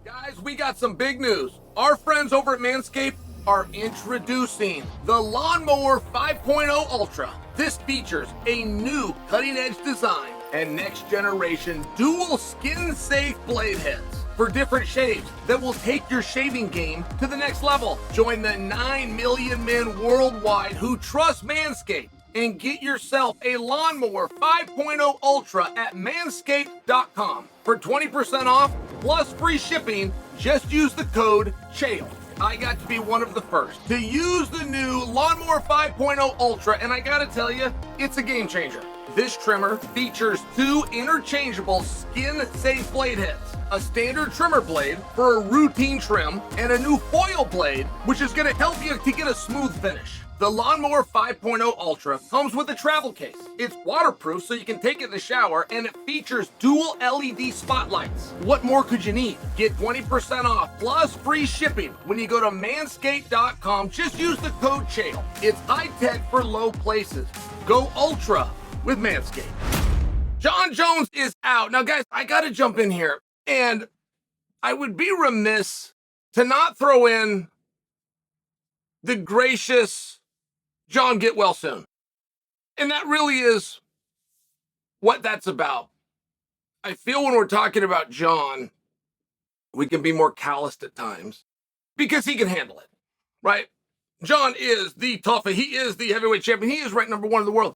Guys, we got some big news. Our friends over at Manscape are introducing the Lawnmower 5.0 Ultra. This features a new cutting-edge design and next-generation dual skin-safe blade heads for different shaves that will take your shaving game to the next level. Join the 9 million men worldwide who trust Manscaped and get yourself a Lawnmower 5.0 Ultra at manscaped.com for 20% off plus free shipping. Just use the code Chael. I got to be one of the first to use the new Lawnmower 5.0 Ultra, and I gotta tell you, it's a game changer. This trimmer features two interchangeable skin-safe blade heads, a standard trimmer blade for a routine trim, and a new foil blade, which is gonna help you to get a smooth finish. The Lawnmower 5.0 Ultra comes with a travel case. It's waterproof so you can take it in the shower, and it features dual LED spotlights. What more could you need? Get 20% off plus free shipping when you go to manscaped.com. Just use the code Chael. It's high tech for low places. Go Ultra with Manscaped. Jon Jones is out. Now, guys, I got to jump in here, and I would be remiss to not throw in the gracious Jon get well soon. And that really is what that's about. I feel when we're talking about Jon, we can be more calloused at times because he can handle it, right? Jon is the toughest. He is the heavyweight champion. He is ranked number one in the world.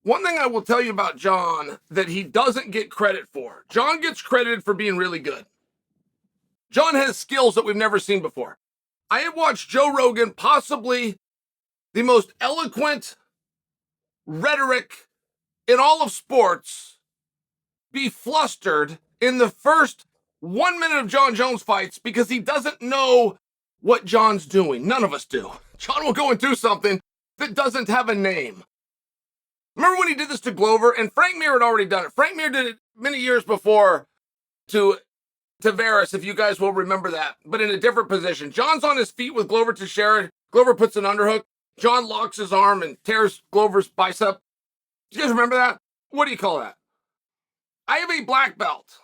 One thing I will tell you about Jon that he doesn't get credit for. Jon gets credited for being really good. Jon has skills that we've never seen before. I have watched Joe Rogan, possibly the most eloquent rhetoric in all of sports, be flustered in the first 1 minute of Jon Jones fights because he doesn't know what Jon's doing. None of us do. Jon will go and do something that doesn't have a name. Remember when he did this to Glover? And Frank Mir had already done it. Frank Mir did it many years before to Tavares, if you guys will remember that, but in a different position. Jon's on his feet with Glover Teixeira. Glover puts an underhook. Jon locks his arm and tears Glover's bicep. Do you guys remember that? What do you call that? I have a black belt.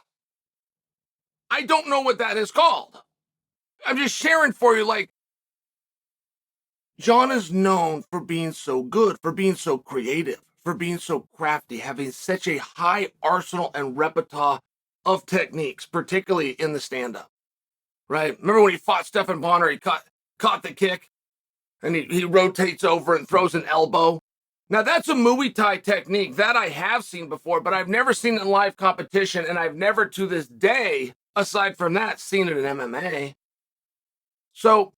I don't know what that is called. I'm just sharing for you, like, Jon is known for being so good, for being so creative, for being so crafty, having such a high arsenal and repertoire of techniques, particularly in the stand-up, right? Remember when he fought Stephan Bonner, he caught the kick, and he rotates over and throws an elbow. Now, that's a Muay Thai technique that I have seen before, but I've never seen it in live competition, and I've never, to this day, aside from that, seen it in MMA. So,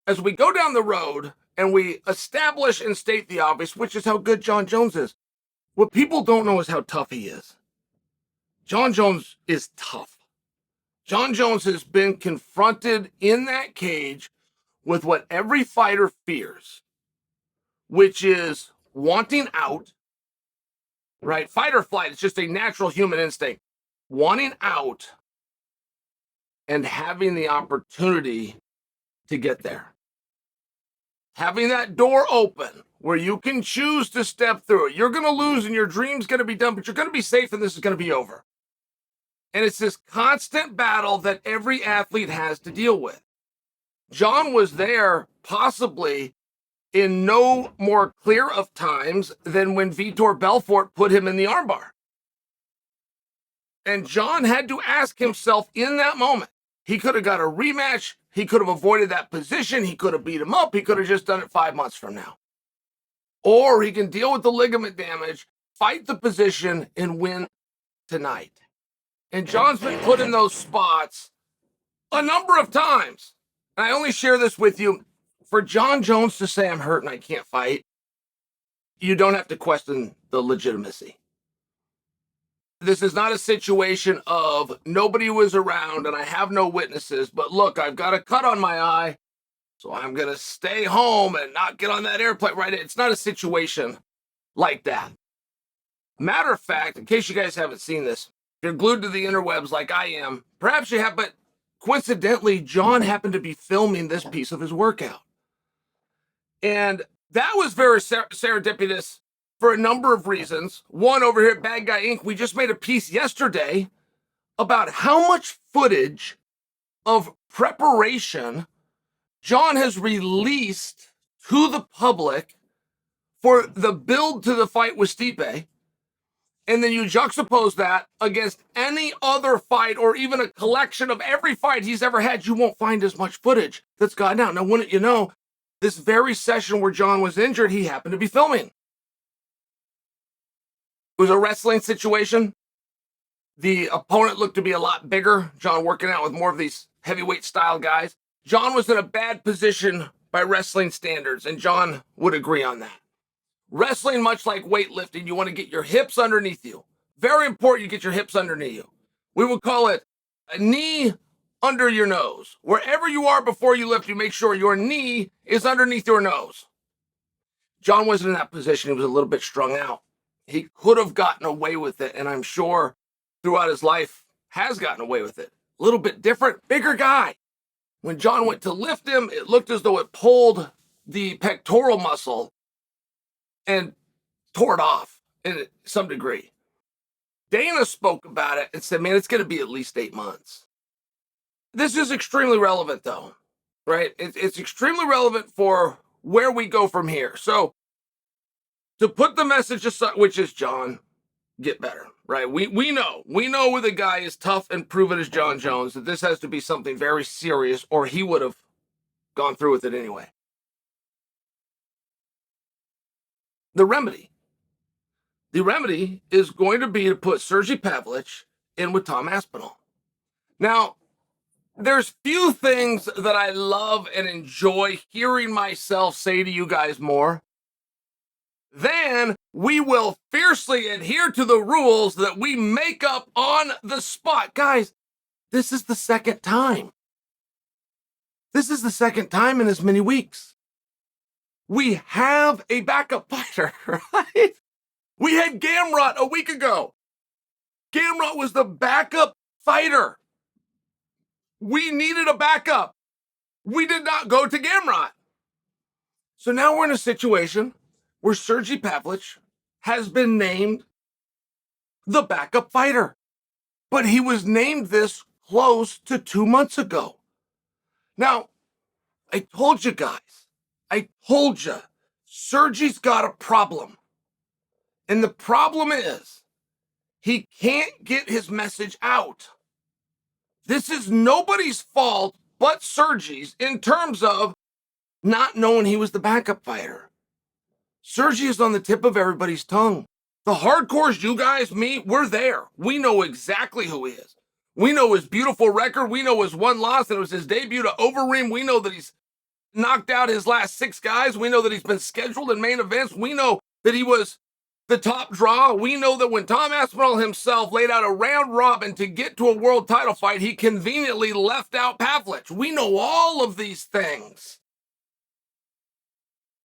as we go down the road, and we establish and state the obvious, which is how good Jon Jones is, what people don't know is how tough he is. Jon Jones is tough. Jon Jones has been confronted in that cage with what every fighter fears, which is wanting out, right? Fight or flight, it's just a natural human instinct. Wanting out and having the opportunity to get there. Having that door open where you can choose to step through it. You're going to lose and your dream's going to be done, but you're going to be safe and this is going to be over. And it's this constant battle that every athlete has to deal with. Jon was there possibly in no more clear of times than when Vitor Belfort put him in the armbar. And Jon had to ask himself in that moment, he could have got a rematch, he could have avoided that position, he could have beat him up, he could have just done it 5 months from now. Or he can deal with the ligament damage, fight the position, and win tonight. And Jon's been put in those spots a number of times. And I only share this with you. For Jon Jones to say I'm hurt and I can't fight, you don't have to question the legitimacy. This is not a situation of nobody was around and I have no witnesses, but look, I've got a cut on my eye, so I'm going to stay home and not get on that airplane, right? It's not a situation like that. Matter of fact, in case you guys haven't seen this, if you're glued to the interwebs like I am, perhaps you have, but coincidentally, Jon happened to be filming this piece of his workout. And that was very serendipitous for a number of reasons. One, over here at Bad Guy Inc., we just made a piece yesterday about how much footage of preparation Jon has released to the public for the build to the fight with Stipe, and then you juxtapose that against any other fight or even a collection of every fight he's ever had, you won't find as much footage that's gotten out. Now, wouldn't you know, this very session where Jon was injured, he happened to be filming. It was a wrestling situation. The opponent looked to be a lot bigger. Jon working out with more of these heavyweight style guys. Jon was in a bad position by wrestling standards, and Jon would agree on that. Wrestling, much like weightlifting, you want to get your hips underneath you. Very important you get your hips underneath you. We would call it a knee under your nose. Wherever you are before you lift, you make sure your knee is underneath your nose. Jon wasn't in that position. He was a little bit strung out. He could have gotten away with it, and I'm sure throughout his life has gotten away with it. A little bit different, bigger guy. When Jon went to lift him, it looked as though it pulled the pectoral muscle and tore it off in some degree. Dana spoke about it and said, man, it's going to be at least 8 months. This is extremely relevant, though, right? It's extremely relevant for where we go from here. So to put the message aside, which is Jon, get better, right? We know where the guy is tough and proven as Jon Jones, that this has to be something very serious or he would have gone through with it anyway. The remedy is going to be to put Sergey Pavlich in with Tom Aspinall. Now, there's few things that I love and enjoy hearing myself say to you guys more than we will fiercely adhere to the rules that we make up on the spot. Guys, this is the second time. This is the second time in as many weeks. We have a backup fighter, right? We had Khamzat a week ago. Khamzat was the backup fighter. We needed a backup. We did not go to Khamzat. So now we're in a situation where Sergey Pavlich has been named the backup fighter. But he was named this close to 2 months ago. Now, I told you guys, Sergey's got a problem. And the problem is, he can't get his message out. This is nobody's fault but Sergey's in terms of not knowing he was the backup fighter. Sergey is on the tip of everybody's tongue. The hardcores, you guys, me, we're there. We know exactly who he is. We know his beautiful record. We know his one loss, and it was his debut to Overeem. We know that he's knocked out his last 6 guys. We know that he's been scheduled in main events. We know that he was the top draw. We know that when Tom Aspinall himself laid out a round robin to get to a world title fight, he conveniently left out Pavlich. We know all of these things.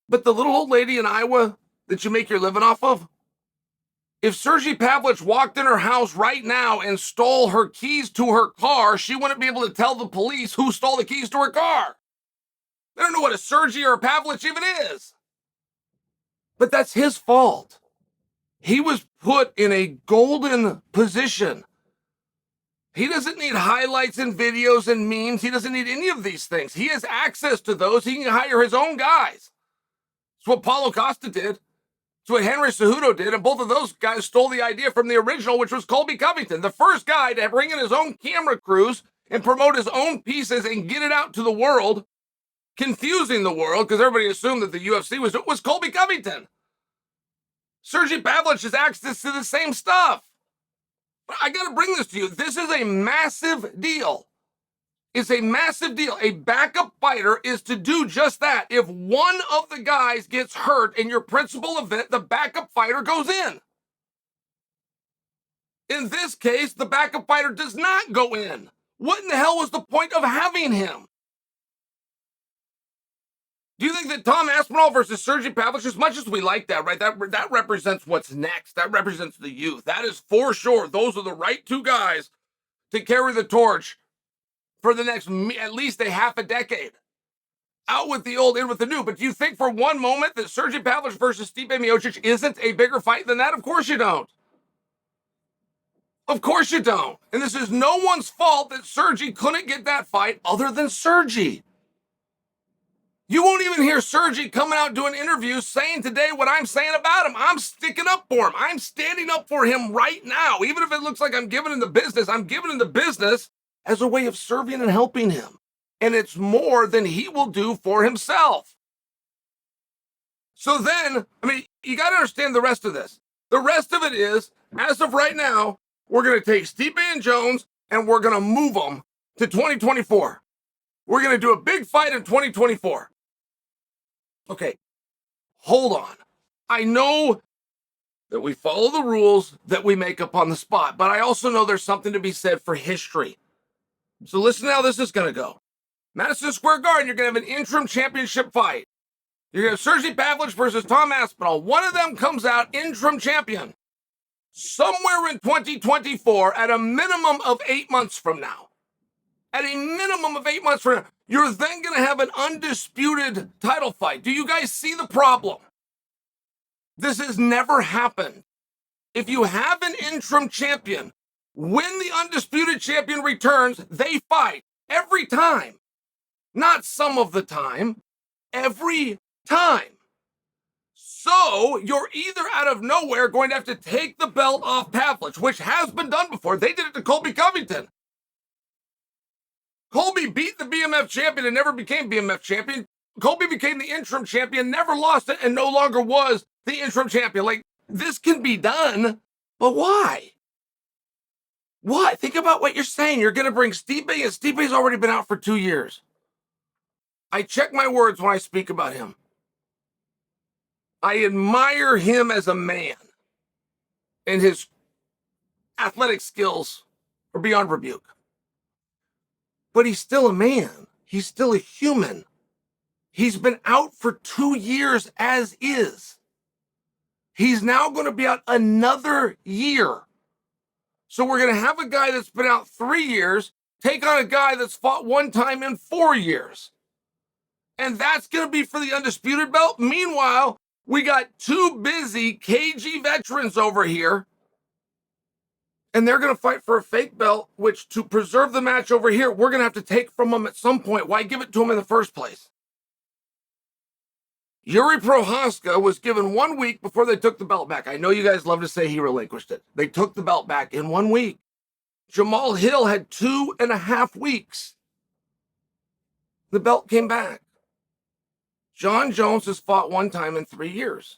But the little old lady in Iowa that you make your living off of, if Sergey Pavlich walked in her house right now and stole her keys to her car, she wouldn't be able to tell the police who stole the keys to her car. They don't know what a Sergey or a Pavlich even is. But that's his fault. He was put in a golden position. He doesn't need highlights and videos and memes. He doesn't need any of these things. He has access to those. He can hire his own guys. It's what Paulo Costa did. It's what Henry Cejudo did. And both of those guys stole the idea from the original, which was Colby Covington, the first guy to bring in his own camera crews and promote his own pieces and get it out to the world, confusing the world because everybody assumed that the UFC was Colby Covington. Sergey Pavlich has access to the same stuff. I got to bring this to you. This is a massive deal. It's a massive deal. A backup fighter is to do just that. If one of the guys gets hurt in your principal event, the backup fighter goes in. In this case, the backup fighter does not go in. What in the hell was the point of having him? Do you think that Tom Aspinall versus Sergey Pavlich, as much as we like that, right? That represents what's next. That represents the youth. That is for sure. Those are the right 2 guys to carry the torch for the next at least a half a decade. Out with the old, in with the new. But do you think for one moment that Sergey Pavlich versus Stipe Miocic isn't a bigger fight than that? Of course you don't. Of course you don't. And this is no one's fault that Sergey couldn't get that fight other than Sergey. You won't even hear Sergey coming out doing interviews saying today what I'm saying about him. I'm sticking up for him. I'm standing up for him right now. Even if it looks like I'm giving him the business, I'm giving him the business as a way of serving and helping him. And it's more than he will do for himself. So then, you got to understand the rest of this. The rest of it is, as of right now, we're going to take Stipe and Jones and we're going to move them to 2024. We're going to do a big fight in 2024. Okay, hold on. I know that we follow the rules that we make up on the spot, but I also know there's something to be said for history. So listen to how this is going to go. Madison Square Garden, you're going to have an interim championship fight. You're going to have Sergey Pavlich versus Tom Aspinall. One of them comes out interim champion somewhere in 2024 at a minimum of 8 months from now. At a minimum of 8 months from now. You're then going to have an undisputed title fight. Do you guys see the problem? This has never happened. If you have an interim champion, when the undisputed champion returns, they fight every time. Not some of the time, every time. So you're either out of nowhere going to have to take the belt off Pavlich, which has been done before. They did it to Colby Covington. Colby beat the BMF champion and never became BMF champion. Colby became the interim champion, never lost it, and no longer was the interim champion. Like, this can be done, but why? Why? Think about what you're saying. You're going to bring Stipe, and Stipe's already been out for 2 years. I check my words when I speak about him. I admire him as a man, and his athletic skills are beyond rebuke. But he's still a man. He's still a human. He's been out for 2 years as is. He's now going to be out another year. So we're going to have a guy that's been out 3 years take on a guy that's fought one time in 4 years. And that's going to be for the undisputed belt. Meanwhile, we got two busy KG veterans over here. And they're going to fight for a fake belt, which to preserve the match over here, we're going to have to take from them at some point. Why give it to them in the first place? Yuri Prohaska was given 1 week before they took the belt back. I know you guys love to say he relinquished it. They took the belt back in 1 week. Jamal Hill had 2.5 weeks. The belt came back. Jon Jones has fought one time in 3 years.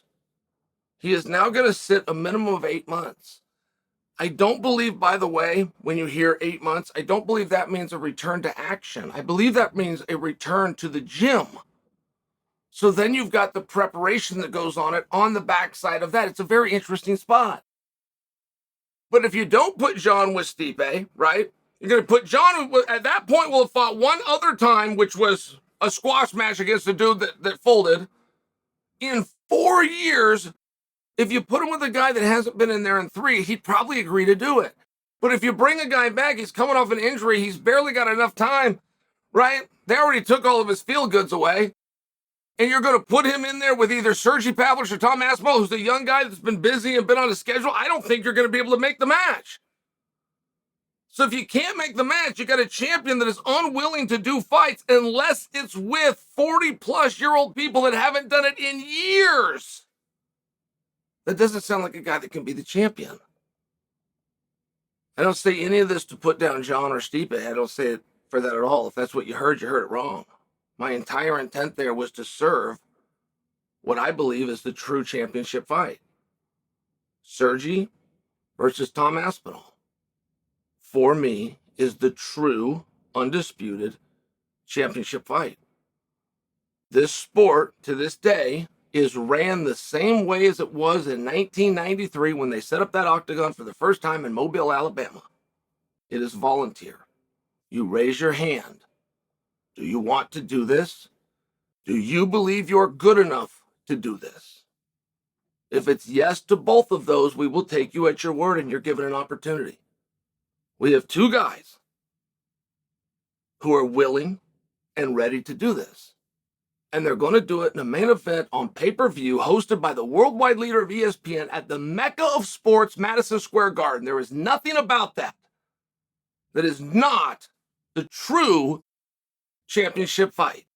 He is now going to sit a minimum of 8 months. I don't believe, by the way, when you hear 8 months, I don't believe that means a return to action. I believe that means a return to the gym. So then you've got the preparation that goes on it on the backside of that. It's a very interesting spot. But if you don't put Jon with Stipe, right, you're going to put Jon, at that point, will have fought one other time, which was a squash match against a dude that folded. In 4 years, if you put him with a guy that hasn't been in there in 3, he'd probably agree to do it. But if you bring a guy back, he's coming off an injury, he's barely got enough time, right? They already took all of his field goods away. And you're going to put him in there with either Sergey Pavlich or Tom Aspinall, who's a young guy that's been busy and been on a schedule. I don't think you're going to be able to make the match. So if you can't make the match, you got a champion that is unwilling to do fights unless it's with 40-plus-year-old people that haven't done it in years. That doesn't sound like a guy that can be the champion. I don't say any of this to put down Jon or Stipe. I don't say it for that at all. If that's what you heard it wrong. My entire intent there was to serve what I believe is the true championship fight. Sergey versus Tom Aspinall, for me, is the true, undisputed championship fight. This sport, to this day, is ran the same way as it was in 1993 when they set up that octagon for the first time in Mobile, Alabama. It is volunteer. You raise your hand. Do you want to do this? Do you believe you're good enough to do this? If it's yes to both of those, we will take you at your word and you're given an opportunity. We have 2 guys who are willing and ready to do this. And they're going to do it in a main event on pay-per-view hosted by the worldwide leader of ESPN at the Mecca of Sports, Madison Square Garden. There is nothing about that is not the true championship fight.